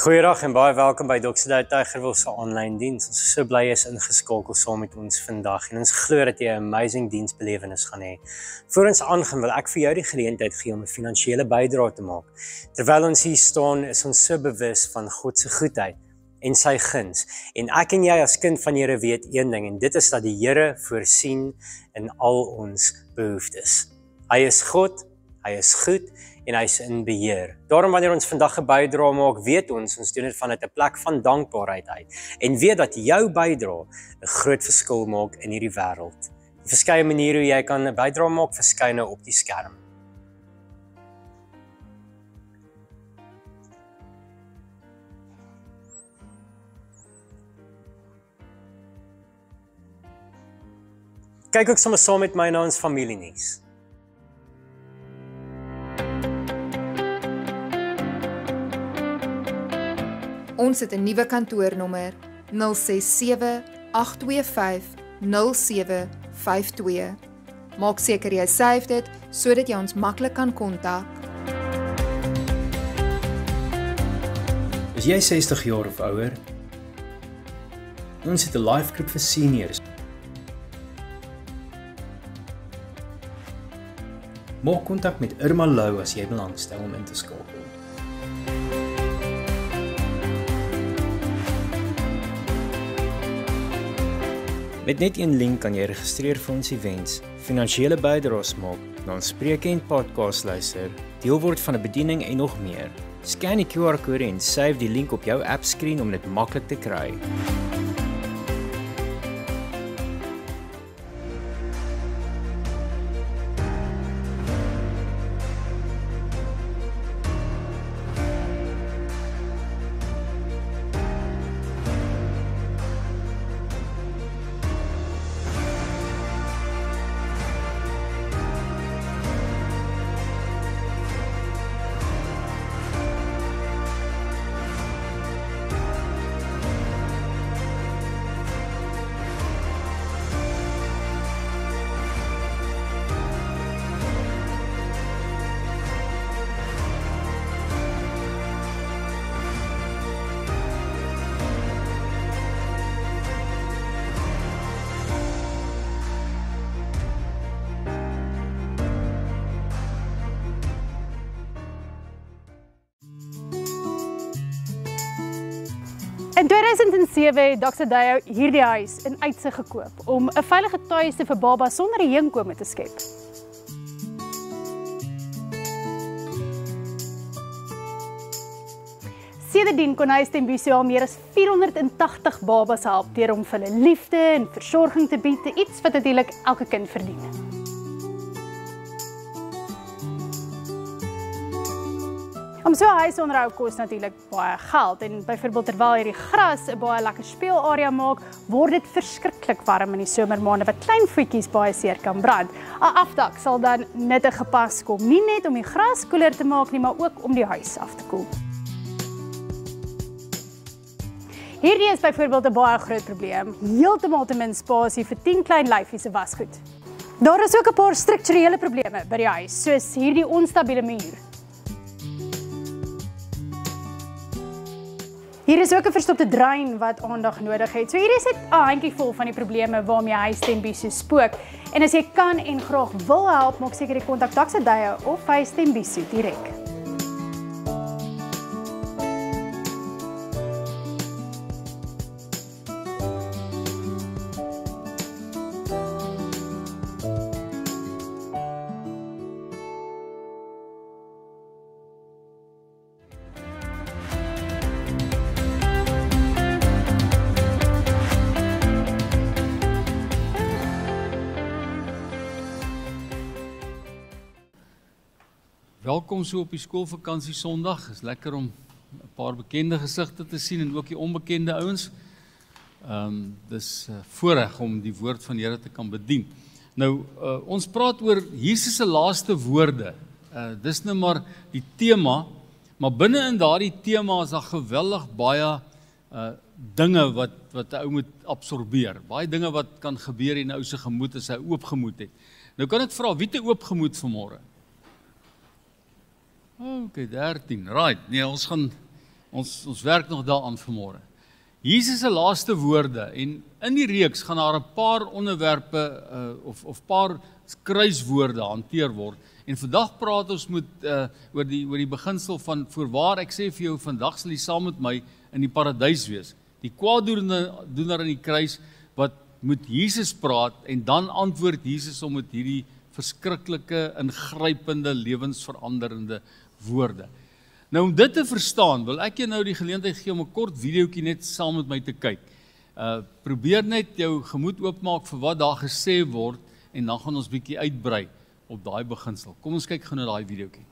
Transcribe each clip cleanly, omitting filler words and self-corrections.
Goeiedag en baie welkom by Dr. Douw Tygerwil se aanlyn diens. Ons is so bly jy is ingeskakel saam met ons vandag en ons glo dat jy 'n amazing diensbelewenis gaan hê. Voor ons aangaan wil ek vir jou die geleentheid gee om 'n finansiële bydrae te maak. Terwyl ons hier staan, is ons so bewus van God se goedheid en sy guns. En ek en jy as kind van Here weet een ding en dit is dat die Here voorsien in al ons behoeftes. Hy is God, hy is goed en hy is in beheer. Daarom wanneer ons vandag 'n bydrae maak, weet ons doen dit vanuit 'n plek van dankbaarheid uit en weet dat jou bydrae 'n groot verskil maak in hierdie wêreld. Die verskeie maniere hoe jy kan 'n bydrae maak verskyn nou op die skerm. Kyk ook sommer saam met my na ons familienuus. Ons het 'n nuwe kantoornommer 067-825-0752. Maak seker jy save dit sodat jy ons maklik kan kontak. Is jy 60 jaar of ouer? Ons het 'n life groep vir seniors. Maak kontak met Irma Lou as jy belangstel om in te skakel. Met net een link kan jy registreer vir ons events, finansiële bydraes maak, na ons spreke en podcast luister, deel word van 'n bediening en nog meer. Scan die QR-kode en save die link op jou appskreen om dit maklik te kry. In 2007 het Dr. Douw hierdie huis in Uitsig gekoop om 'n veilige tuiste vir babas sonder 'n heenkome te skep. Sedertdien kon Huis ten Buse al meer as 480 babas help deur om vir hulle liefde en versorging te bied, iets wat natuurlik elke kind verdien. Om so 'n huisonderhou kos natuurlik baie geld en byvoorbeeld terwyl hierdie gras 'n baie lekker speelarea maak, word dit verskriklik warm in die somermaande wat klein voetjies baie seer kan brand. 'n Afdak sal dan nuttig gepas kom, nie net om die gras koeler te maak nie, maar ook om die huis af te koel. Hierdie is byvoorbeeld 'n baie groot probleem, heeltemal te min spasie vir 10 klein lyfies se wasgoed. Daar is ook 'n paar strukturele probleme by die huis, soos hierdie onstabiele muur. Hier is ook 'n verstopte drein wat aandag nodig het. So hier is net 'n handjievol van die probleme waarmee Huis ten Buse spook. En as jy kan en graag wil help, maak seker jy kontak Dr. Douw of Huis ten Buse direk. Welkom so op die skoolvakansie Sondag. Is lekker om 'n paar bekende gesigte te sien en ook die onbekende ouens. Dis voorreg om die woord van die Here te kan bedien. Nou, ons praat oor Jesus se laaste woorde. Dis nou maar die tema, maar binne in daardie tema is daar geweldig baie dinge wat 'n ou moet absorbeer. Baie dinge wat kan gebeur in 'n ou se gemoed as hy oop gemoed het. Nou kan ek vra, wie het 'n oop gemoed vanmôre? OK, 13. Right. Nee, ons Ons werk nog daaraan vanmôre. Jesus se laaste woorde en in die reeks gaan daar 'n paar onderwerpe of paar kruiswoorde hanteer word. En vandag praat ons oor die beginsel van voorwaar ek sê vir jou vandag sal jy saam met my in die paradys wees. Die kwaaddoener in die kruis wat met Jesus praat en dan antwoord Jesus om met hierdie verskriklike, ingrypende, lewensveranderende woorde. Nou om dit te verstaan, wil ek jou nou die geleentheid gee om 'n kort videoetjie net saam met my te kyk. Probeer net jou gemoed oopmaak vir wat daar gesê word en dan gaan ons bietjie uitbrei op daai beginsel. Kom ons kyk gou na daai videoetjie.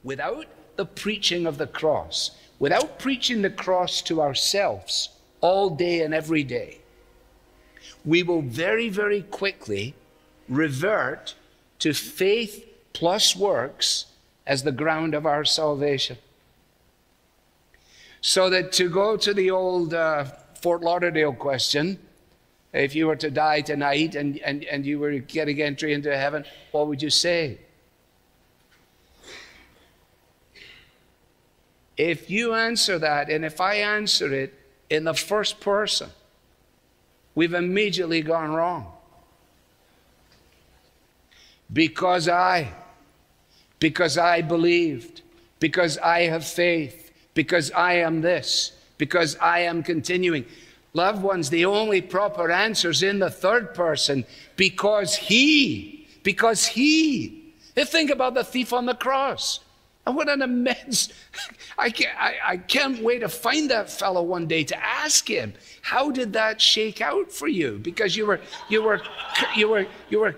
Without the preaching of the cross, without preaching the cross to ourselves all day and every day, we will very, very quickly revert to faith plus works as the ground of our salvation. So that to go to the old Fort Lauderdale question, if you were to die tonight and you were getting entry into heaven, what would you say? If you answer that, and if I answer it in the first person, we've immediately gone wrong. Because I believed, because I have faith, because I am this, because I am continuing. Loved ones, the only proper answer is in the third person, because he. Think about the thief on the cross. And what an immense, I can't wait to find that fellow one day to ask him, how did that shake out for you? Because you were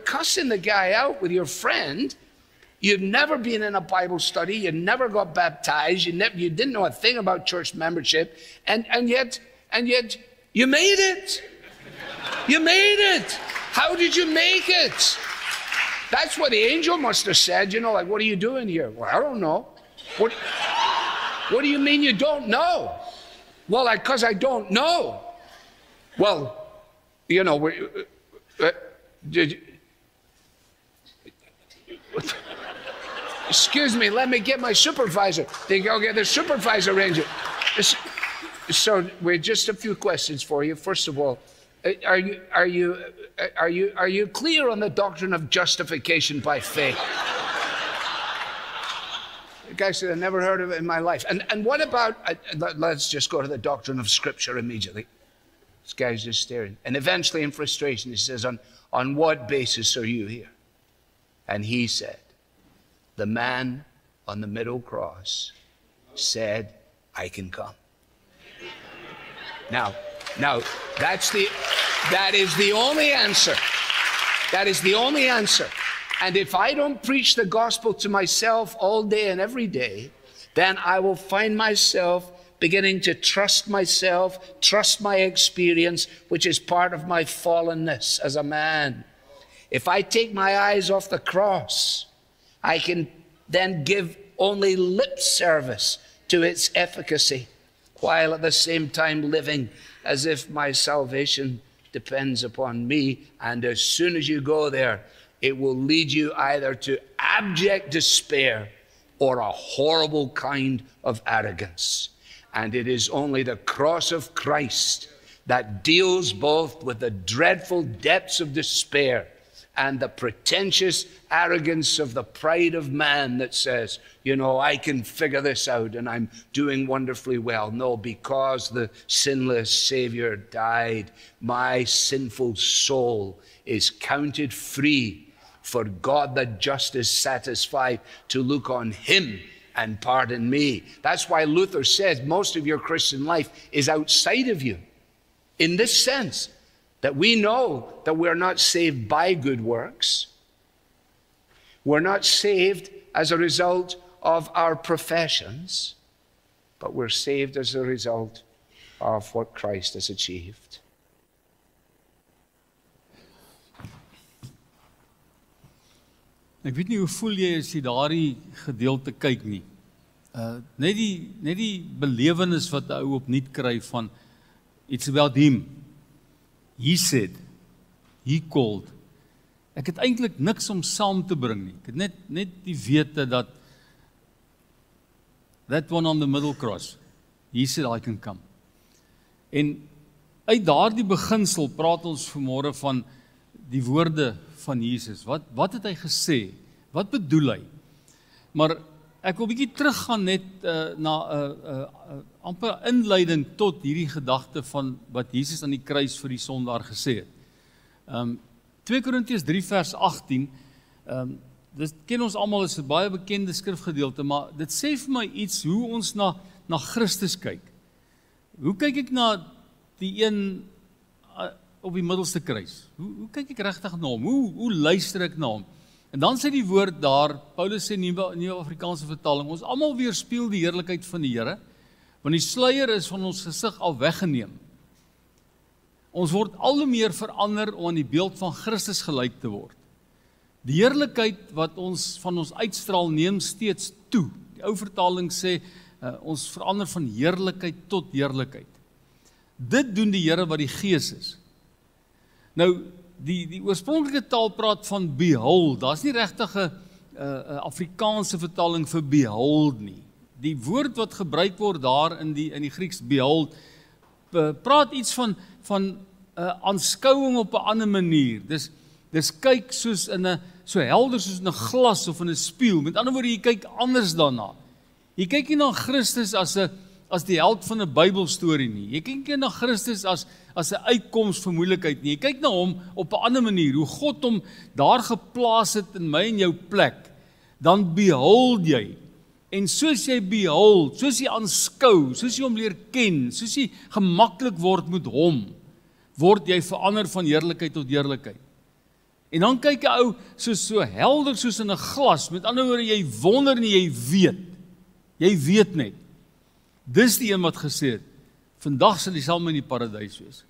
cussing the guy out with your friend. You'd never been in a Bible study. You never got baptized. You didn't know a thing about church membership. And yet you made it. You made it. How did you make it? That's what the angel must have said, like, what are you doing here? Well, I don't know. What do you mean you don't know? Well, because I don't know. Well, excuse me, let me get my supervisor. They go get the supervisor ranger. So, we're just a few questions for you. First of all, are you clear on the doctrine of justification by faith? The guy said, I never heard of it in my life. And what about, let's just go to the doctrine of Scripture immediately. This guy's just staring. And eventually in frustration, he says, on what basis are you here? And he said, the man on the middle cross said, I can come. Now, that is the only answer. That is the only answer. And if I don't preach the gospel to myself all day and every day, then I will find myself beginning to trust myself, trust my experience, which is part of my fallenness as a man. If I take my eyes off the cross, I can then give only lip service to its efficacy, while at the same time living as if my salvation depends upon me. And as soon as you go there, it will lead you either to abject despair or a horrible kind of arrogance. And it is only the cross of Christ that deals both with the dreadful depths of despair and the pretentious arrogance of the pride of man that says, I can figure this out and I'm doing wonderfully well. No, because the sinless Savior died, my sinful soul is counted free, for God the just is satisfied to look on him and pardon me. That's why Luther says most of your Christian life is outside of you, in this sense, that we know that we're not saved by good works. We're not saved as a result of our professions, but we're saved as a result of what Christ has achieved. Ek weet nie hoe voel jy as jy daardie gedeelte kyk nie. Net die belewenis wat 'n ou opnuut kry van it's about him. He said, he called. Ek het eintlik niks om saam te bring nie. Ek het net die wete dat that one on the middle cross, he said, I can come. En uit daardie beginsel praat ons vanmôre van die woorde van Jesus. Wat het hy gesê? Wat bedoel hy? Maar ek wil 'n bietjie teruggaan net na amper inleiding tot hierdie gedagte van wat Jesus aan die kruis vir die sondaar gesê het. 2 Korintiërs 3 vers 18, dit ken ons almal, is 'n baie bekende skrifgedeelte, maar dit sê vir my iets hoe ons na Christus kyk. Hoe kyk ek na die een op die middelste kruis? Hoe kyk ek regtig na hom? Hoe luister ek na hom? En dan sê die woord daar, Paulus sê nuwe Afrikaanse vertaling, ons almal weerspieël die heerlikheid van die Here, want die sluier is van ons gesig al weggeneem. Ons word al hoe meer verander om aan die beeld van Christus gelyk te word. Die heerlikheid wat ons van ons uitstraal neem steeds toe. Die ou vertaling sê, ons verander van heerlikheid tot heerlikheid. Dit doen die Here wat die Gees is. Nou, die oorspronklike taal praat van behold. Daar's nie regtig 'n Afrikaanse vertaling vir behold nie. Die woord wat gebruik word daar in die Grieks behold, praat iets van aanskouing op 'n ander manier. Dis kyk soos so helder soos in 'n glas of in 'n spieël. Met ander woorde, jy kyk anders daarna. Jy kyk nie na Christus as die held van 'n Bybelstorie nie. Jy kyk nie na Christus as 'n uitkoms vir moeilikheid nie. Jy kyk na hom op 'n ander manier, hoe God hom daar geplaas het in my en jou plek. Dan behold jy. En soos jy behold, soos jy aanskou, soos jy hom leer ken, soos jy gemaklik word met hom, word jy verander van heerlikheid tot heerlikheid. En dan kyk 'n ou so helder soos in 'n glas. Met ander woorde, jy wonder en jy weet. Jy weet net. Dis die een wat gesê het, vandag sal jy saam met my in die paradys wees.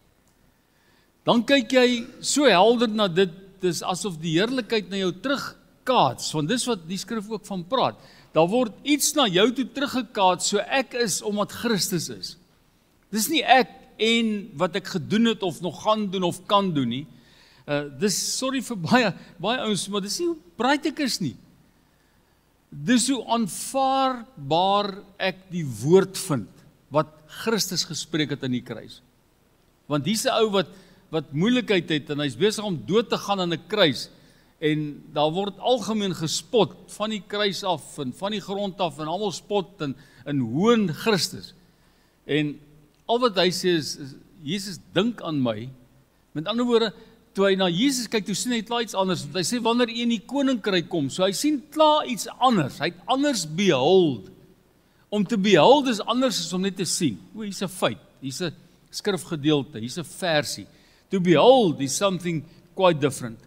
Dan kyk jy so helder na dit, dis asof die heerlikheid na jou terugkaats, want dis wat die skrif ook van praat. Daar word iets na jou toe teruggekaats, so ek is omdat Christus is. Dis nie ek en wat ek gedoen het of nog gaan doen of kan doen nie. Dis, sorry vir baie ouens, maar dis nie hoe braai ek is nie. Dis hoe aanvaarbaar ek die woord vind, wat Christus gespreek het aan die kruis. Want hier's 'n ou wat moeilikheid het, en hy's besig om dood te gaan aan 'n kruis, en daar word algemeen gespot, van die kruis af, en van die grond af, en almal spot, en hoon Christus. En al wat hy sê is, Jesus dink aan my, met ander woorde, toe hy na Jesus kyk, toe sien hy klaar iets anders, want hy sê, wanneer hy in die koninkryk kom, so hy sien klaar iets anders, hy het anders behold. Om te behold is anders as om net te sien. Hier's 'n feit, hier's 'n skrifgedeelte, hier's 'n versie. To behold is something quite different.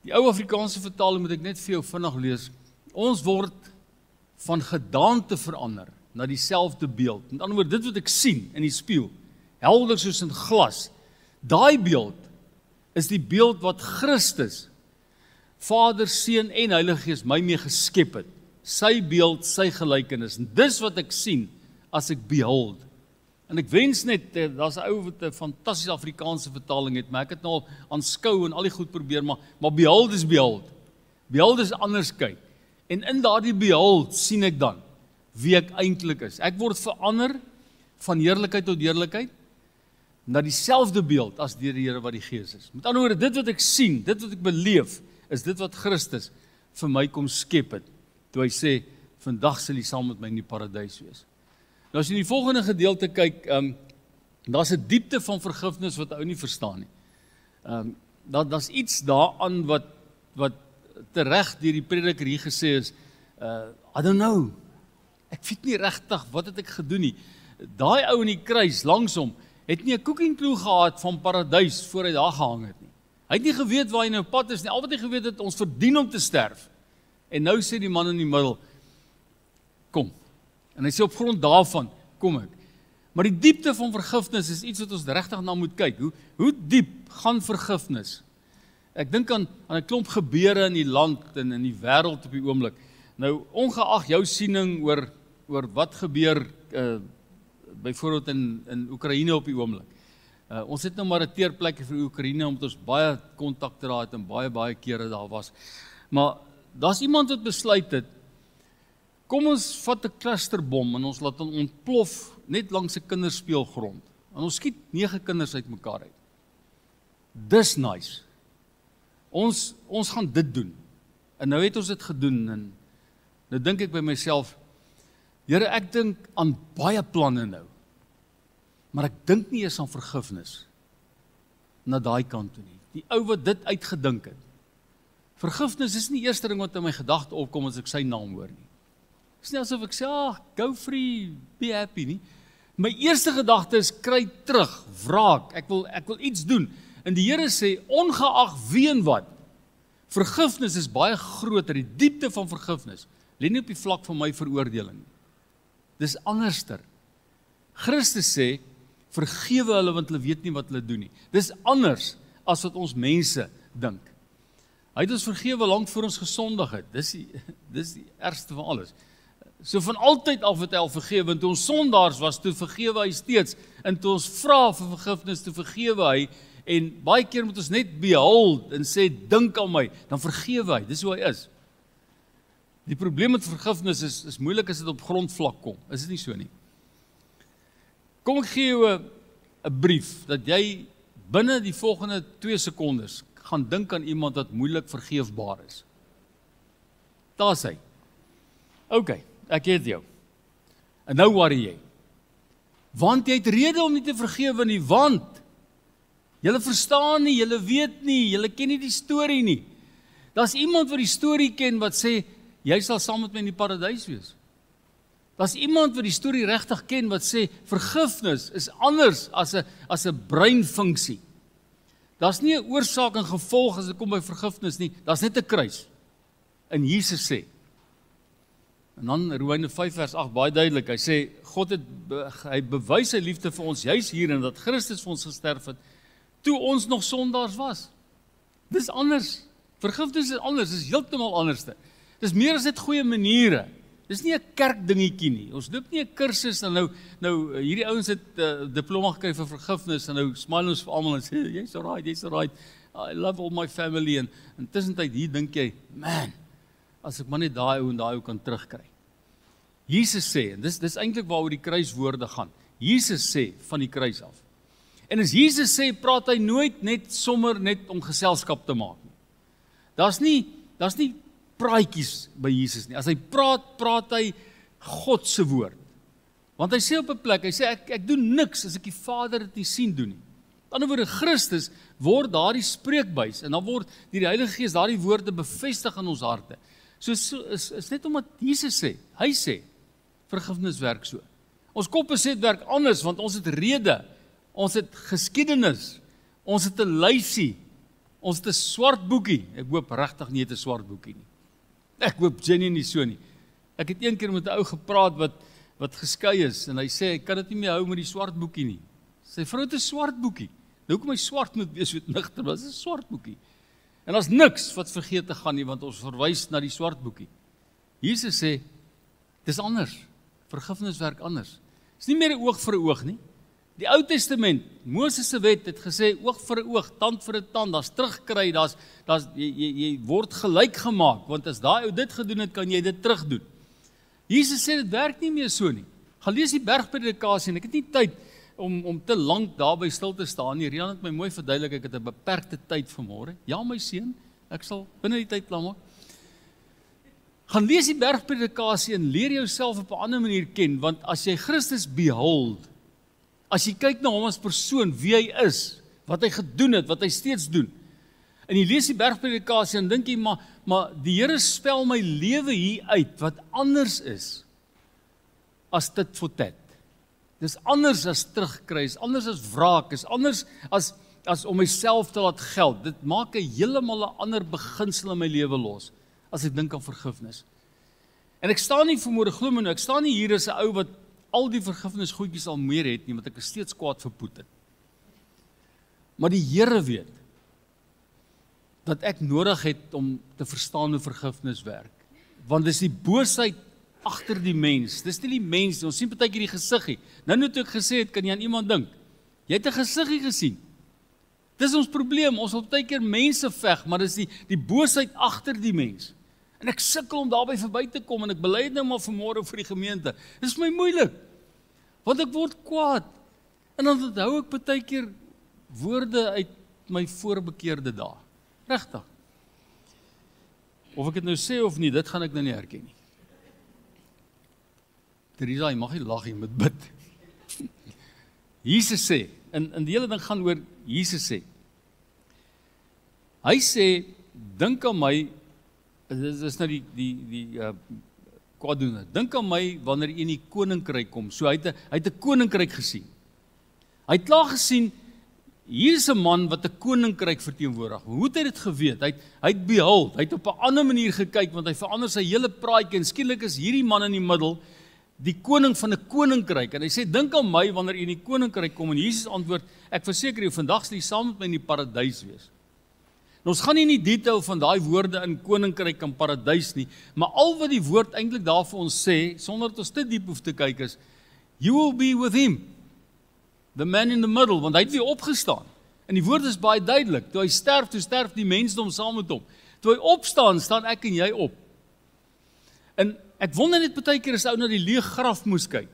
Die ou Afrikaanse vertaling moet ek net vir jou vinnig lees. Ons word van gedaante verander, na dieselfde beeld. Met ander woorde, dit wat ek sien in die spieël, helder soos in glas, daai beeld is die beeld wat Christus, Vader, Seun en Heilige Gees my mee geskep het. Sy beeld, sy gelykenis. En dis wat ek sien as ek behold. En ek wens net, daar's 'n ou wat 'n fantastiese Afrikaanse vertaling het, maar ek het nou al aanskou en al die goed probeer, maar behold is behold. Behold is anders kyk. En in daardie behold sien ek dan wie ek eintlik is. Ek word verander van heerlikheid tot heerlikheid, na dieselfde beeld as deur die Here wat die Gees is. Met ander woorde, dit wat ek sien, dit wat ek beleef, is dit wat Christus vir my kom skep het, toe hy sê, vandag sal jy saam met my in die paradys wees. Nou as jy in die volgende gedeelte kyk, daar's 'n diepte van vergifnis wat ou nie verstaan nie. Daar's iets daaraan wat tereg deur die prediker hier gesê is, I don't know, ek weet nie regtig, wat het ek gedoen nie. Daai ou in die kruis, langs hom, het nie 'n koekinkloe gehad van paradys voor hy daar gehang het nie. Hy het nie geweet waar hy nou pad is nie, al wat hy geweet het, ons verdien om te sterf. En nou sê die man in die middel, kom. En hy sê op grond daarvan, kom ek. Maar die diepte van vergifnis is iets wat ons regtig na moet kyk. Hoe diep gaan vergifnis? Ek dink aan 'n klomp gebeure in die land en in die wêreld op die oomblik. Nou, ongeag jou siening oor wat gebeur byvoorbeeld in Oekraïne op die oomblik. Ons het nou maar 'n teerplekkie vir Oekraïne, omdat ons baie kontakte daar het en baie kere daar was. Maar daar's iemand wat besluit het, Kom ons vat 'n clusterbom en ons laat hom ontplof net langs 'n kinderspeelgrond. En ons skiet 9 kinders uitmekaar uit. Dis nice. Ons gaan dit doen. En nou het ons dit gedoen en nou dink ek by myself, Here, ek dink aan baie planne nou. Maar ek dink nie eens aan vergifnis na daai kant toe nie. Die ou wat dit uitgedink het. Vergifnis is nie die eerste ding wat in my gedagte opkom as ek sy naam hoor nie. Dit is nie asof ek sê, go free, be happy nie. My eerste gedagte is, kry terug, wraak, ek wil iets doen. En die Here sê, ongeag wie en wat, vergifnis is baie groter, die diepte van vergifnis, lê nie op die vlak van my veroordeling nie. Dis anderster. Christus sê, vergewe hulle want hulle weet nie wat hulle doen nie. Dis anders as wat ons mense dink. Hy het ons vergewe lank voor ons gesondig het. Dis die ergste van alles. So van altyd af het hy al vergewe, en toe ons sondaars was, toe vergewe hy steeds, en toe ons vra vir vergifnis, toe vergewe hy, en baie keer moet ons net behold, en sê, dink aan my, dan vergewe hy, dis hoe hy is. Die probleem met vergifnis is moeilik as dit op grondvlak kom, is dit nie so nie. Kom ek gee jou 'n brief, dat jy binne die volgende 2 sekondes, gaan dink aan iemand wat moeilik vergeefbaar is. Daar is hy. OK, ek het jou. En nou worry jy. Want jy het rede om nie te vergewe nie, want julle verstaan nie, julle weet nie, julle ken nie die storie nie. Daar's iemand wat die storie ken wat sê, jy sal saam met my in die paradys wees. Daar's iemand wat die storie regtig ken wat sê, vergifnis is anders as 'n breinfunksie. Daar's nie 'n oorsaak en gevolg as dit kom by vergifnis nie, daar's net 'n kruis. En Jesus sê, en dan Romeine 5 vers 8 baie duidelik, hy sê, God het hy bewys sy liefde vir ons juis hier en dat Christus vir ons gesterf het, toe ons nog sondaars was. Dis anders. Vergifnis is anders, dis heeltemal anderste. Dis meer as net goeie maniere. Dis nie 'n kerkdingetjie nie. Ons loop nie 'n kursus en nou hierdie ouens het diploma gekry vir vergifnis en nou smile ons vir almal en sê jy's alright. I love all my family en tussentyd hier dink jy, man, as ek maar net daai ou kan terugkry. Jesus sê, en dis eintlik waaroor die kruiswoorde gaan. Jesus sê van die kruis af. En as Jesus sê, praat hy nooit sommer net om geselskap te maak nie. Daar's nie praatjies by Jesus nie. As hy praat hy God se woord. Want hy sê op 'n plek, hy sê ek doen niks as ek die Vader dit nie sien doen nie. Aan die ander woorde, Christus word daardie spreekbuis en dan word deur die Heilige Gees daardie woorde bevestig in ons harte. So is net omdat Jesus sê, hy sê vergifnis werk so. Ons koppe sê dit werk anders want ons het rede, ons het geskiedenis, ons het 'n lysie, ons het 'n swart boekie. Ek hoop regtig nie 'n swart boekie nie. Ek hoop genuine nie so nie. Ek het een keer met 'n ou gepraat wat geskei is en hy sê ek kan dit nie meer hou met die swart boekie nie. Sy vrou het 'n swart boekie. Nou hoekom hy swart moet wees met nigter, maar dit is 'n swart boekie. En daar's niks wat vergeet te gaan nie want ons verwys na die swart boekie. Jesus sê dis anders. Vergifnis werk anders. Dis nie meer 'n oog vir 'n oog nie. Die Ou Testament, Moses se wet het gesê oog vir 'n oog, tand vir 'n tand, daar's terugkry, jy word gelyk gemaak, want as daai ou dit gedoen het, kan jy dit terugdoen. Jesus sê dit werk nie meer so nie. Gaan lees die bergpredikasie en ek het nie tyd om te lank daarby stil te staan nie. Rian het my mooi verduidelik, ek het 'n beperkte tyd vanmôre. Ja my seun, ek sal binne die tyd klaar maak. Gaan lees die bergpredikasie en leer jouself op 'n ander manier ken, want as jy Christus behold, as jy kyk na hom as persoon, wie hy is, wat hy gedoen het, wat hy steeds doen, en jy lees die bergpredikasie en dink jy, maar die Here spel my lewe hier uit, wat anders is, as tit for tat. Dis anders as terugkry, is anders as wraak, is anders as om myself te laat geld. Dit maak 'n heeltemal 'n ander beginsel in my lewe los, as ek dink aan vergifnis. En ek staan nie vermoede, glo my nou, ek staan nie hier as 'n ou wat al die vergifnis goedjies al meer het nie, want ek is steeds kwaad vir Putin. Maar die Here weet, dat ek nodig het om te verstaan hoe vergifnis werk. Want dis die boosheid agter die mens, dis nie die mens, ons sien partykeer die gesiggie. Nou toe ek gesê het, kan jy aan iemand dink, jy het 'n gesiggie gesien. Dis ons probleem, ons wil partykeer mense veg, maar dis die boosheid agter die mens. En ek sukkel om daarby verby te kom, en ek bely dit nou maar vanmôre vir die gemeente. Dit is my moeilik, want ek word kwaad. En dan onthou ek baie keer woorde uit my voorbekeerde dae. Regtig. Of ek dit nou sê of nie, dit gaan ek nou nie herken nie. Teresa, jy mag nie lag, jy moet bid. Jesus sê, en die hele ding gaan oor Jesus sê. Hy sê, dink aan my, dit is nou die kwaaddoener, dink aan my wanneer jy in die koninkryk kom. So hy het 'n koninkryk gesien. Hy het klaar gesien, hier is 'n man wat 'n koninkryk verteenwoordig. Hoe het hy dit geweet? Hy het behold, hy het op 'n ander manier gekyk, want hy verander sy hele praatjie, en skielik is hierdie man in die middel, die koning van 'n koninkryk, en hy sê, dink aan my wanneer jy in die koninkryk kom, en Jesus antwoord, ek verseker jou, vandag sal jy saam met my in die paradys wees. Nou, ons gaan nie in die detail van daai woorde in koninkryk en paradys nie, maar al wat die woord eintlik daar vir ons sê, sonder dat ons te diep hoef te kyk is, you will be with him, the man in the middle, want hy het weer opgestaan. En die woord is baie duidelik, toe hy sterf, toe sterf die mensdom saam met hom. Toe hy opstaan, staan ek en jy op. En ek wonder net baie keer as ou na die leë graf moes kyk.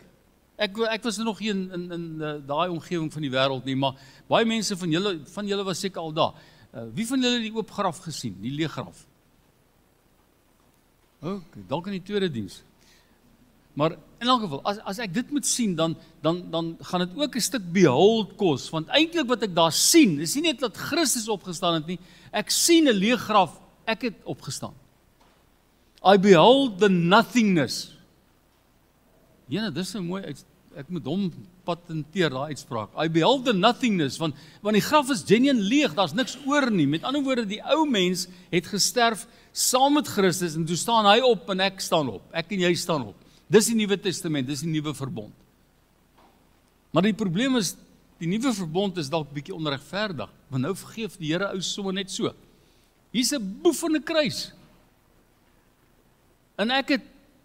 Ek was nog nie in daai omgewing van die wêreld nie, maar baie mense van julle was seker al daar. Wie van julle het die oop graf gesien, die leë graf? Okay, dalk in die tweede diens. Maar in elk geval, as ek dit moet sien, dan gaan dit ook 'n stuk behold kos, want eintlik wat ek daar sien, is nie net dat Christus opgestaan het nie, ek sien 'n leë graf, ek het opgestaan. I behold the nothingness. Ja, dis 'n mooi, ek moet hom patenteer, daai uitspraak. I behold the nothingness, want die graf is genuine leeg, daar's niks oor nie. Met ander woorde, die ou mens het gesterf saam met Christus, en toe staan hy op en ek staan op. Ek en jy staan op. Dis die Nuwe Testament, dis die nuwe verbond. Maar die probleem is, die nuwe verbond is dalk bietjie onregverdig, want nou vergeef die Here ou sommer net so. Hier's 'n boef van 'n kruis. En ek het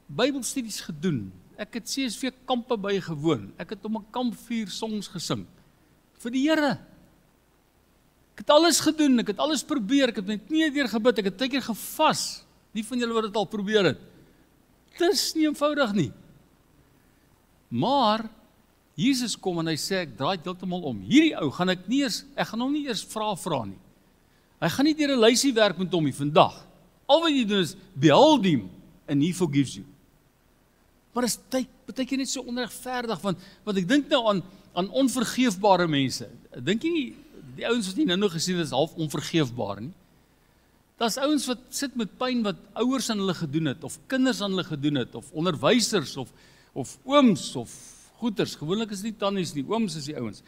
Bybelstudies gedoen. Ek het CSV kampe bygewoon. Ek het om 'n kampvuur songs gesing. Vir die Here. Ek het alles gedoen, ek het alles probeer, ek het met knieë deur gebid, ek het baie keer gevas. Nie van julle wat dit al probeer het. Dit is nie eenvoudig nie. Maar Jesus kom en hy sê, ek draai heeltemal om. Hierdie ou gaan ek gaan hom nie eers vra nie. Hy gaan nie deur 'n lysie werk met hom nie vandag. Al wat jy doen is behold hom and he forgives you. Maar is baie keer net so onregverdig, want ek dink nou aan onvergeefbare mense. Dink jy nie die ouens wat jy nou gesien het is half onvergeefbaar nie? Daar's ouens wat sit met pyn wat ouers aan hulle gedoen het, of kinders aan hulle gedoen het, of onderwysers, of ooms, of goeters. Gewoonlik is dit nie tannies nie, ooms is die ouens.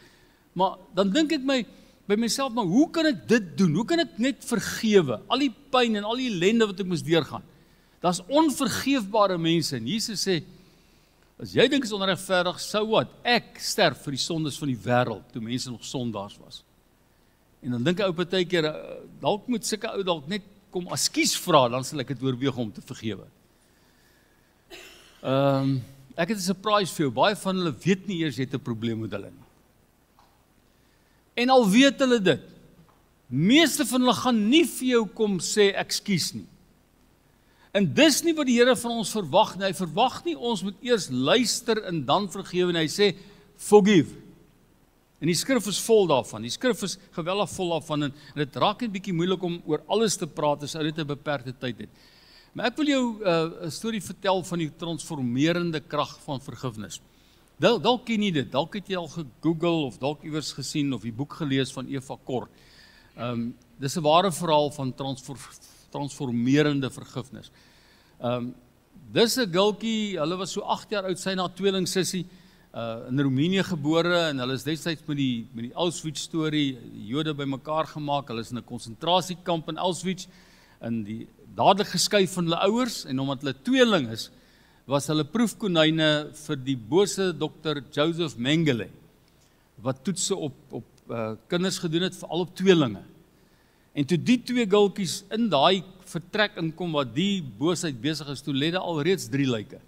Maar dan dink ek by myself, maar hoe kan ek dit doen? Hoe kan ek net vergewe? Al die pyn en al die ellende wat ek moes deurgaan. Daar's onvergeefbare mense, en Jesus sê, as jy dink is onregverdig, so wat? Ek sterf vir die sondes van die wêreld, toe mense nog sondaars was. En dan dink ek ou baie keer, dalk moet sulke ou dalk net kom ekskuus vra, dan sal ek dit oorweeg om te vergewe. Ek het 'n surprise vir jou, baie van hulle weet nie eers jy het 'n probleem met hulle nie. En al weet hulle dit, meeste van hulle gaan nie vir jou kom sê ekskuus nie. En dis nie wat die Here van ons verwag nie. Hy verwag nie ons moet eers luister en dan vergewe, en hy sê forgive. En die skrif is vol daarvan. Die skrif is geweldig vol daarvan, en dit raak net bietjie moeilik om oor alles te praat as ou dit 'n beperkte tyd het. Maar ek wil jou 'n storie vertel van die transformerende krag van vergifnis. Dalk ken jy dit, dalk het jy al gegoogel of dalk iewers gesien of die boek gelees van Eva Kort. Dis 'n ware verhaal van transformerende vergifnis. Dis 'n gultjie, hulle was so 8 jaar oud, sy na tweeling sussie, in Roemenië gebore, en hulle is destyds met die Auschwitz storie, die Jode bymekaar gemaak, hulle is in 'n konsentrasiekamp in Auschwitz, en die dadelik geskei van hulle ouers, en omdat hulle tweeling is, was hulle proefkonyne vir die bose dokter Joseph Mengele, wat toetse op kinders gedoen het, veral op tweelinge. En toe die twee gultjies in daai vertrek inkom wat die boosheid besig is, toe lê daar al reeds 3 lyke.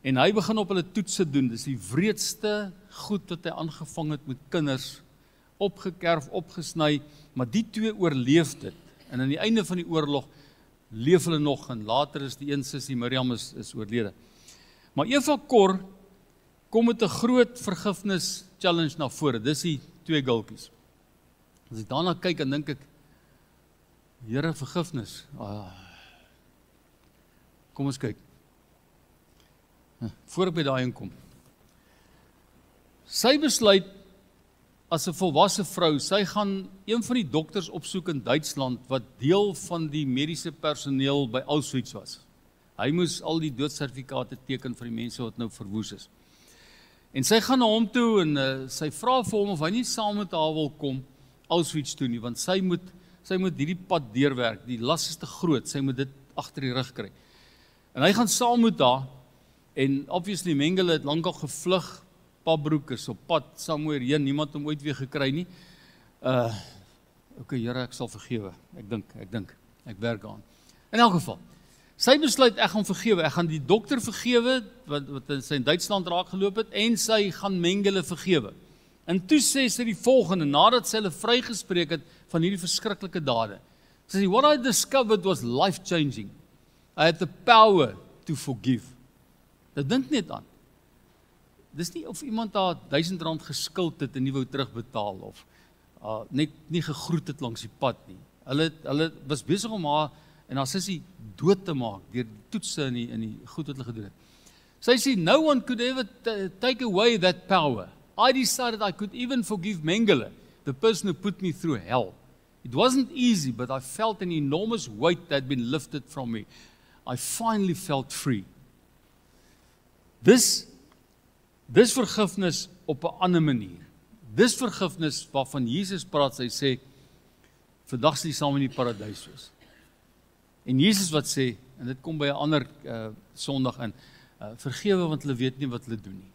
En hy begin op hulle toetse doen, dis die wreedste goed wat hy aangevang het met kinders, opgekerf, opgesny, maar die twee oorleef dit. En aan die einde van die oorlog leef hulle nog, en later is die een sussie Miriam is oorlede. Maar Eva Kor kom met 'n groot vergifnis challenge na vore. Dis die 2 gultjies. As ek daarna kyk, dan dink ek, Here, vergifnis. Kom ons kyk. Voor ek by daai inkom. Sy besluit, as 'n volwasse vrou, sy gaan een van die dokters opsoek in Duitsland, wat deel van die mediese personeel by Auschwitz was. Hy moes al die doodsertifikate teken vir die mense wat nou verwoes is. En sy gaan na hom toe, en sy vra vir hom of hy nie saam met haar wil kom, Auschwitz toe nie, want sy moet hierdie pad deurwerk, die las is te groot, sy moet dit agter die rug kry. En hy gaan saam met haar, en obviously Mengele het lankal gevlug, Pabroek is op pad somewhere heen, niemand hom ooit weer gekry nie. Okay, Here, ek sal vergewe. Ek dink, ek werk aan. In elk geval, sy besluit, ek gaan vergewe, ek gaan die dokter vergewe, wat sy in Duitsland raak geloop het, en sy gaan Mengele vergewe. En toe sê sy die volgende, nadat sy hulle vrygespreek het van hierdie verskriklike dade. Sy sê, what I discovered was life-changing. I had the power to forgive. Dit dink net aan. Dis nie of iemand daar R1000 geskuld het en nie wou terugbetaal, of net nie gegroet het langs die pad nie. Hulle was besig om haar en haar sussie dood te maak deur die toetse in die goed wat hulle gedoen het. Sy sê, no one could ever take away that power. I decided I could even forgive Mengele, the person who put me through hell. It wasn't easy, but I felt an enormous weight that had been lifted from me. I finally felt free. Dis vergifnis op 'n ander manier. Dis vergifnis waarvan Jesus praat, hy sê, vandag sal jy saam in die paradys wees. En Jesus wat sê, en dit kom by 'n ander Sondag in, vergewe want hulle weet nie wat hulle doen nie.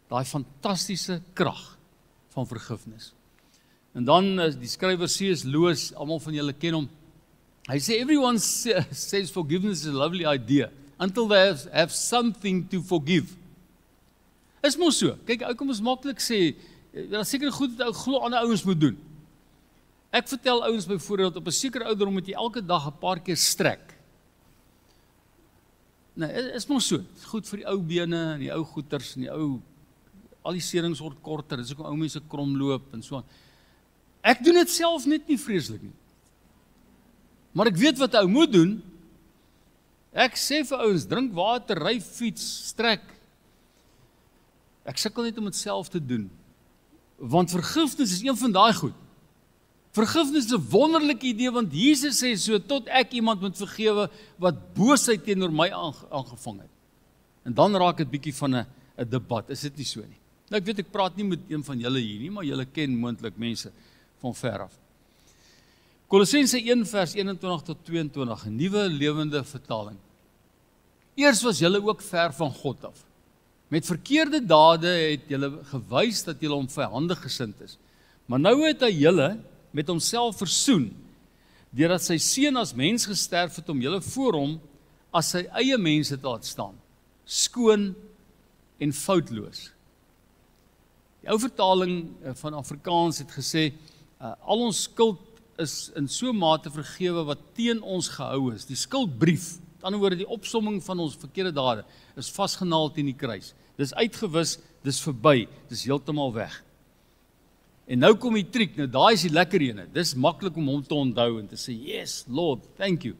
Daai fantastiese krag van vergifnis. En dan die skrywer C.S. Lewis, almal van julle ken hom. Hy sê, everyone says forgiveness is a lovely idea, until they have something to forgive. Is mos so. Kyk, ou kom ons maklik sê, daar seker goed wat ou glo ander ouens moet doen. Ek vertel ouens byvoorbeeld, op 'n sekere ouderdom moet jy elke dag 'n paar keer strek. Nee, is mos so. Goed vir die ou bene en die ou goeters en die ou, al die serings word korter, dis hoekom ou mense kromloop en so aan. Ek doen dit self net nie vreeslik nie. Maar ek weet wat ou moet doen. Ek sê vir ouens, drink water, ry fiets, strek. Ek sukkel net om dit self te doen. Want vergifnis is een van daai goed. Vergifnis is 'n wonderlike idee, want Jesus sê so, tot ek iemand moet vergewe wat boosheid teenoor my aangevang het. En dan raak dit bietjie van 'n debat, is dit nie so nie? Nou ek weet ek praat nie met een van julle hier nie, maar julle ken moontlik mense van ver af. Kolossense 1 vers 21 tot 22, 'n nuwe lewende vertaling. Eers was julle ook ver van God af. Met verkeerde dade het julle gewys dat julle hom vyandig gesind is. Maar nou het hy julle met homself versoen, deurdat sy seun as mens gesterf het om julle voor hom as sy eie mense te laat staan, skoon en foutloos. Die ou vertaling van Afrikaans het gesê, al ons skuld is in so mate vergewe wat teen ons gehou is. Die skuldbrief, met ander woorde die opsomming van ons verkeerde dade, is vasgenaal teen die kruis. Dis uitgewis, dis verby, dis heeltemal weg. En nou kom die triek, nou daai is die lekker ene. Dis maklik om hom te onthou en te sê, yes, Lord, thank you.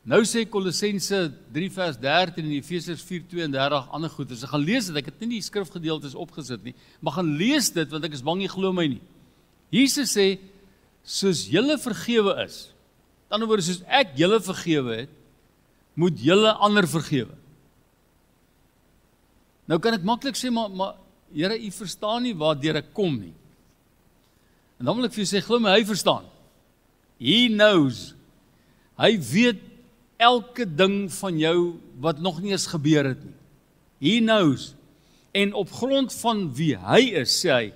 Nou sê Kolossense 3 vers 13 en Efesiërs 4:32 ander goeders. Ek gaan lees dit, ek het nie die skrifgedeeltes opgesit nie, maar gaan lees dit, want ek is bang jy glo my nie. Jesus sê, soos julle vergewe is, met ander woorde, soos ek julle vergewe het, moet julle ander vergewe. Nou kan ek maklik sê, maar Here, u verstaan nie waardeur ek kom nie. En dan wil ek vir jou sê, glo my, hy verstaan. He knows. Hy weet elke ding van jou wat nog nie eens gebeur het nie. He knows. En op grond van wie hy is, sê hy,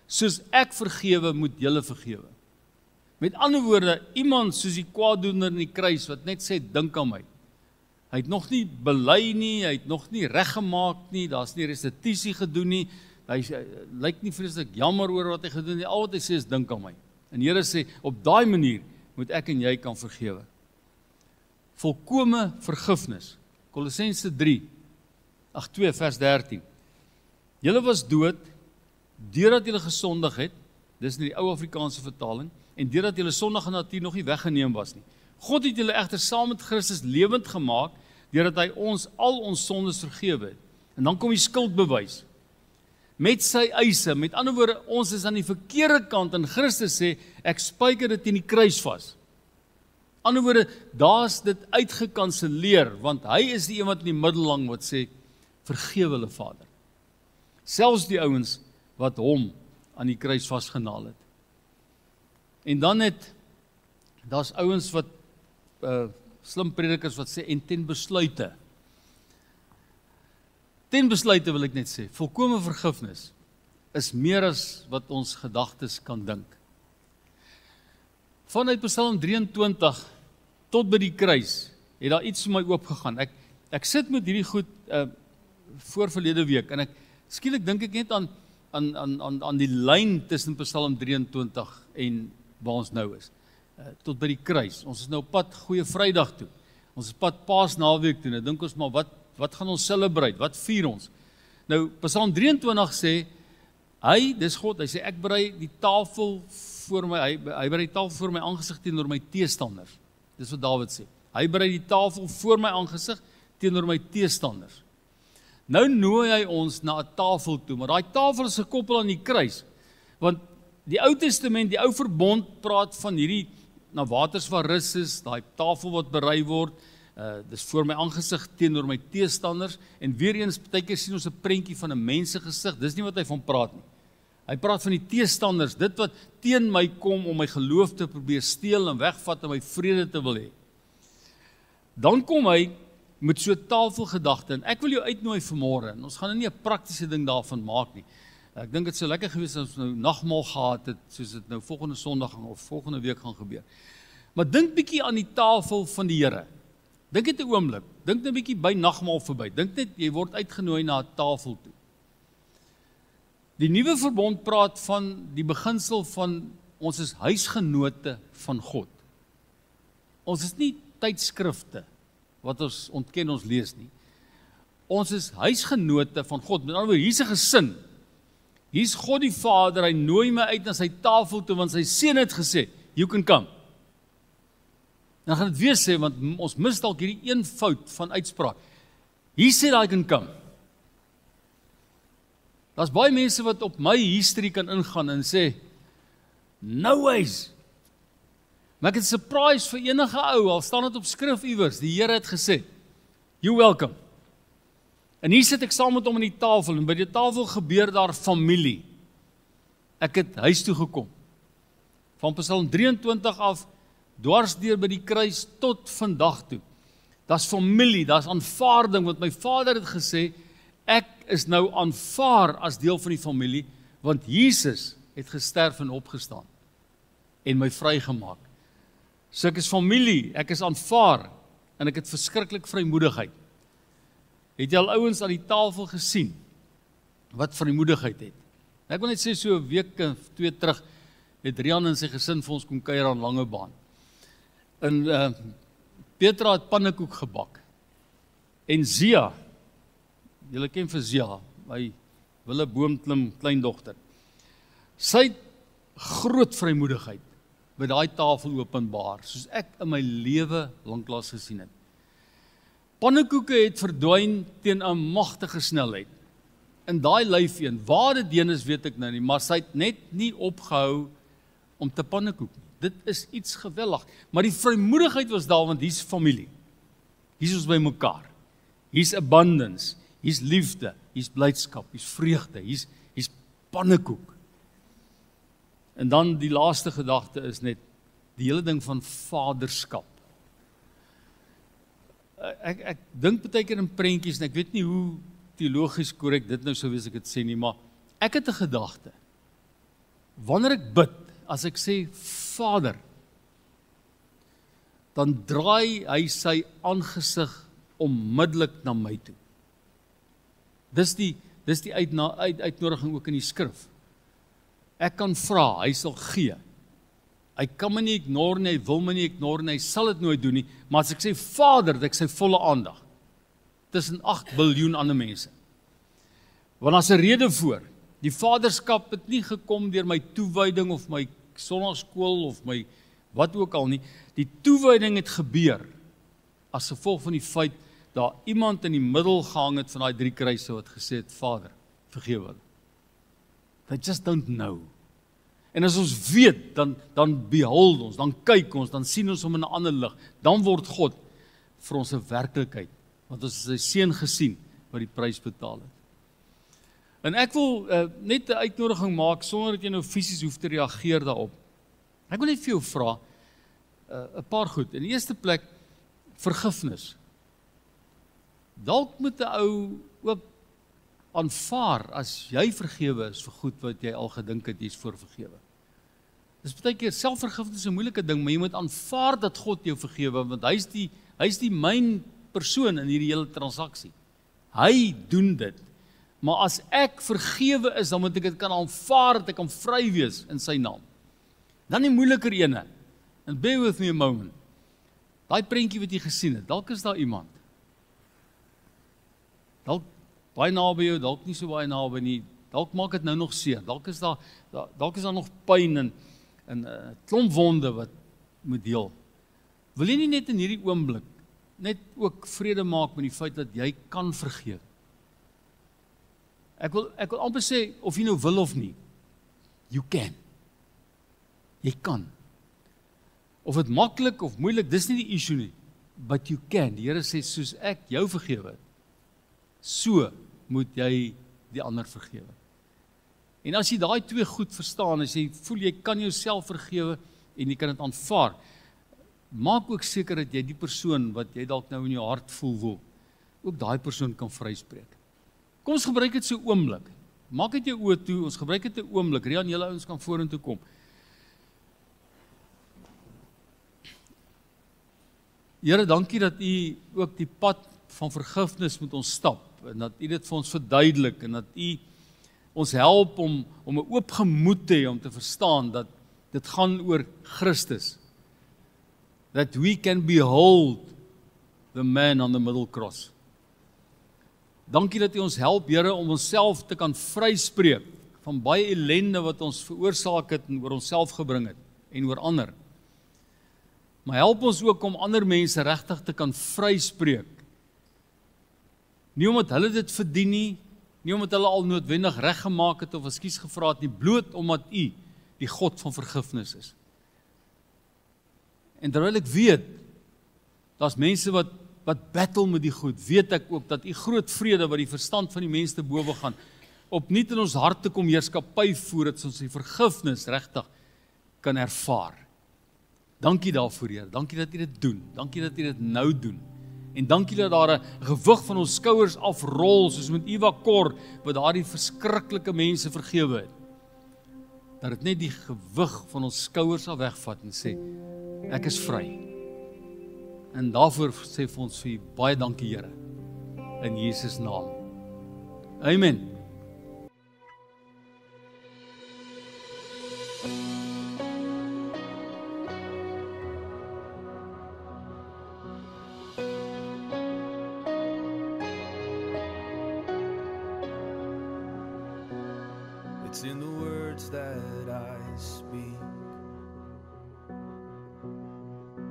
soos ek vergewe, moet julle vergewe. Met ander woorde, iemand soos die kwaaddoener in die kruis, wat net sê, dink aan my. Hy het nog nie bely nie, hy het nog nie reggemaak nie, daar's nie restituisie gedoen nie, hy lyk nie vreeslik jammer oor wat hy gedoen het, al wat hy sê is, dink aan my. En Here sê, op daai manier moet ek en jy kan vergewe. volkome vergifnis. Kolossense 2 vers 13. Julle was dood, deurdat julle gesondig het, dis in die ou Afrikaanse vertaling, en deurdat julle sondige natuur nog nie weggeneem was nie. God het julle egter saam met Christus lewend gemaak, deurdat hy ons al ons sondes vergewe het. En dan kom die skuldbewys. Met sy eise, met ander woorde, ons is aan die verkeerde kant en Christus sê, ek spyker dit teen die kruis vas. Ander woorde, daar's dit uitgekanseleer, want hy is die een wat in die middel hang wat sê, vergewe hulle Vader. Selfs die ouens wat hom aan die kruis vasgenaal het. En dan daar's ouens wat, slim predikers wat sê, en ten besluite. Ten besluite wil ek net sê, volkome vergifnis is meer as wat ons gedagtes kan dink. Vanuit Psalm 23 tot by die kruis het daar iets vir my oopgegaan. Ek sit met hierdie goed voor verlede week en skielik dink ek net aan die lyn tussen Psalm 23 en waar ons nou is. Tot by die kruis. Ons is nou op pad Goeie Vrydag toe. Ons is pad Paasnaweek toe. Nou dink ons maar wat gaan ons celebrate? Wat vier ons? Nou Psalm 23 sê dis God, hy sê ek berei die tafel voor my, hy berei die tafel voor my aangesig teenoor my teestanders. Dis wat Dawid sê. Hy berei die tafel voor my aangesig teenoor my teestanders. Nou nooi hy ons na 'n tafel toe, maar daai tafel is gekoppel aan die kruis. Want die Ou Testament, die Ou Verbond praat van hierdie na waters van rus is, daai tafel wat berei word, dis voor my aangesig teenoor my teestanders, en weer eens, partykeer sien ons 'n prentjie van 'n mens se gesig, dis nie wat hy van praat nie. Hy praat van die teestanders, dit wat teen my kom om my geloof te probeer steel en wegvat en my vrede te wil hê. Dan kom hy met so 'n tafelgedagte, en ek wil jou uitnooi vanmôre, en ons gaan nie 'n praktiese ding daarvan maak nie. Ek dink dit sou lekker gewees as ons nou nagmaal gehad het, soos dit nou volgende Sondag of volgende week gaan gebeur. Maar dink bietjie aan die tafel van die Here. Dink net 'n oomblik, dink net 'n bietjie by nagmaal verby. Dink net jy word uitgenooi na 'n tafel toe. Die Nuwe Verbond praat van die beginsel van ons is huisgenote van God. Ons is nie tydskrifte wat ons ontken ons lees nie. Ons is huisgenote van God. Met ander woorde, hier's 'n gesin. Hier's God die Vader, hy nooi my uit na sy tafel toe, want sy seun het gesê, you can come. Dan gaan dit weer sê, want ons mis dalk hierdie een fout van uitspraak. He said I can come. Daar's baie mense wat op my history kan ingaan en sê, no ways. Maar ek het 'n surprise vir enige ou, al staan dit op skrif iewers, die Here het gesê, you welcome. En hier sit ek saam met hom aan die tafel, en by die tafel gebeur daar familie. Ek het huis toe gekom. Van Psalm 23 af, dwars deur by die kruis tot vandag toe. Daar's familie, daar's aanvaarding, want my Vader het gesê, ek is nou aanvaar as deel van die familie, want Jesus het gesterf en opgestaan, en my vrygemaak. So ek is familie, ek is aanvaar, en ek het verskriklik vrymoedigheid. Het jy al ouens aan die tafel gesien, wat vrymoedigheid het? Ek wil net sê, so 'n week of 2 terug, het Rian en sy gesin vir ons kom kuier aan Langebaan. En Petra het pannekoek gebak. En Zia, julle ken vir Zia, my Wille Boomklim kleindogter. Sy het groot vrymoedigheid by daai tafel openbaar, soos ek in my lewe lanklaas gesien het. Pannekoeke het verdwyn teen 'n magtige snelheid. In daai lyfeen, waar dit heen is, weet ek nou nie, maar sy het net nie opgehou om te pannekoek nie. Dit is iets geweldig. Maar die vrymoedigheid was daar, want hier's familie. Hier's ons by mekaar. Hier's abundance, hier's liefde, hier's blydskap, hier's vreugde, hier's pannekoek. En dan die laaste gedagte is net die hele ding van vaderskap. Ek dink baie keer in prentjies, en ek weet nie hoe teologies korrek dit nou sou wees ek dit sê nie, maar ek het 'n gedagte. Wanneer ek bid, as ek sê Vader, dan draai hy sy aangesig onmiddellik na my toe. Dis die uitnodiging ook in die skrif. Ek kan vra, hy sal gee. Hy kan my nie ignore nie, hy wil my nie ignore nie, hy sal dit nooit doen nie, maar as ek sê Vader, dat ek sy volle aandag, tussen 8 biljoen ander mense. Want as 'n rede voor, die vaderskap het nie gekom deur my toewyding of my sonnaarskool of my wat ook al nie, die toewyding het gebeur, as gevolg van die feit, dat iemand in die middel gehang het van daai 3 kruise wat gesê het, Vader, vergewe hulle. They just don't know. En as ons weet, dan behold ons, dan kyk ons, dan sien ons hom in 'n ander lig, dan word God vir ons 'n werklikheid, want ons het sy seun gesien, wat die prys betaal het. En ek wil net 'n uitnodiging maak, sonder dat jy nou fisies hoef te reageer daarop. Ek wil net vir jou vra, 'n paar goed. In die eerste plek, vergifnis. Dalk moet 'n ou ook aanvaar as jy vergewe is vir goed wat jy al gedink het jy is voor vergewe. Dis baie keer selfvergifnis is 'n moeilike ding, maar jy moet aanvaar dat God jou vergewe, want hy's die myn persoon in hierdie hele transaksie. Hy doen dit. Maar as ek vergewe is, dan moet ek dit kan aanvaar dat ek kan vry wees in sy naam. Dan die moeiliker ene. And bear with me a moment. Daai prentjie wat jy gesien het, dalk is daar iemand. Dalk baie naby jou, dalk nie so baie naby nie. Dalk maak dit nou nog seer. Dalk is daar nog pyn en 'n klomp wonde wat moet deel. Wil jy nie net in hierdie oomblik net ook vrede maak met die feit dat jy kan vergewe? Ek wil amper sê, of jy nou wil of nie, you can. Jy kan. Of dit maklik of moeilik, dis nie die issue nie, but you can. Die Here sê, soos ek jou vergewe het, so moet jy die ander vergewe. En as jy daai 2 goed verstaan, as jy voel jy kan jouself vergewe en jy kan dit aanvaar, maak ook seker dat jy die persoon wat jy dalk nou in jou hart voel, ook daai persoon kan vryspreek. Kom ons gebruik dit so oomblik. Maak dit jou oë toe, ons gebruik dit 'n oomblik. Rian, julle ouens kan vorentoe kom. Here, dankie dat U ook die pad van vergifnis met ons stap, en dat U dit vir ons verduidelik, en dat U ons help om 'n oop gemoed te hê, om te verstaan dat dit gaan oor Christus. That we can behold the man on the middle cross. Dankie dat U ons help, Here, om onsself te kan vryspreek van baie ellende wat ons veroorsaak het en oor onsself gebring het en oor ander. Maar help ons ook om ander mense regtig te kan vryspreek. Nie omdat hulle dit verdien nie omdat hulle al noodwendig reggemaak het of ekskuus gevra het nie, bloot omdat U die God van vergifnis is. En terwyl ek weet, daar's mense wat battle met die goed, weet ek ook dat U groot vrede wat die verstand van die mens te bowe gaan, opnuut in ons harte kom heerskappy voer, dat ons die vergifnis regtig kan ervaar. Dankie daarvoor, Heer. Dankie dat U dit doen. Dankie dat U dit nou doen. En dankie dat daar 'n gewig van ons skouers afrol, soos met Eva Kor, wat daardie verskriklike mense vergewe het. Dat dit net die gewig van ons skouers af wegvat en sê, ek is vry. En daarvoor sê vir ons vir baie dankie, Here. In Jesus naam. Amen. It's in the words that I speak,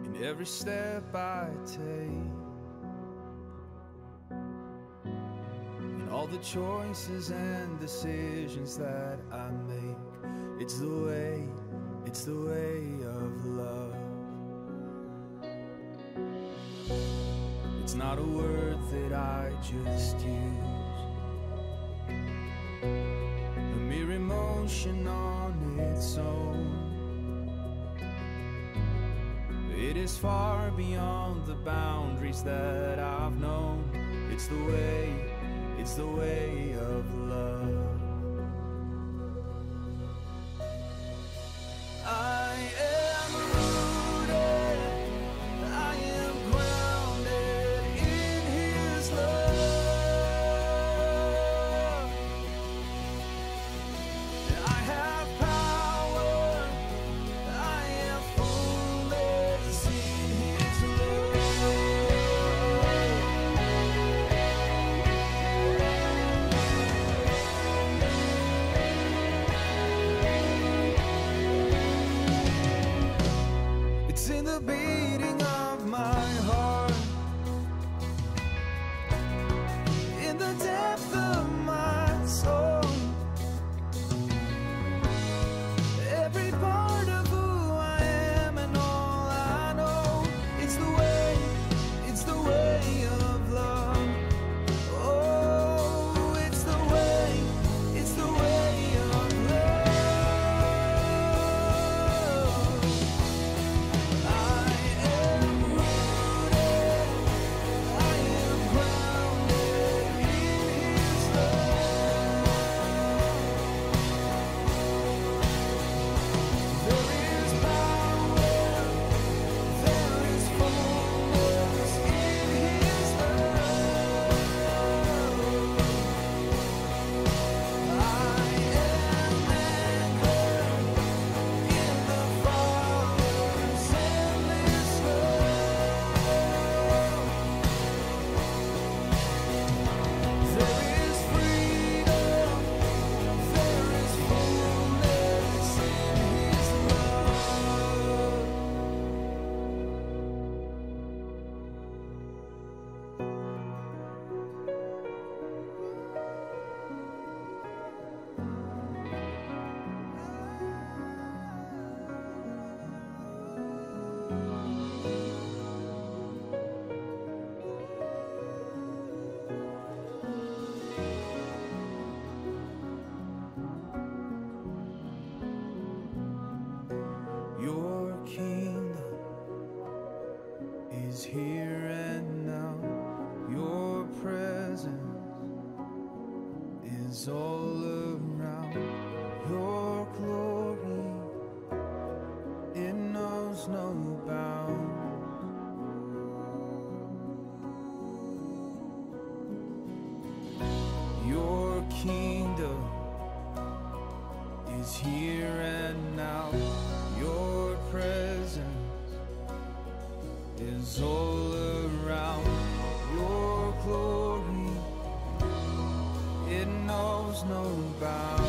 in every step I take, in all the choices and decisions that I make. It's the way of love. It's not a word that I just use, a mere emotion on its own. It is far beyond the boundaries that I've known. It's the way of love. I am rooted, I am grounded in His love. I have power, I am It's in the beating of my heart, in the depth of my soul. Every part of who I am and all I know. It's the way of love. Oh, it's the way of love. I am rooted, I am grounded in His love. There is power, there is fullness in His love. I am anchored in the Father's endless love. There is freedom, there is fullness in His love. Your kingdom is here and now. Your presence is all around. Your glory, it knows no bounds. Your kingdom is here and now. Your presence is all around. Your glory, it knows no bounds.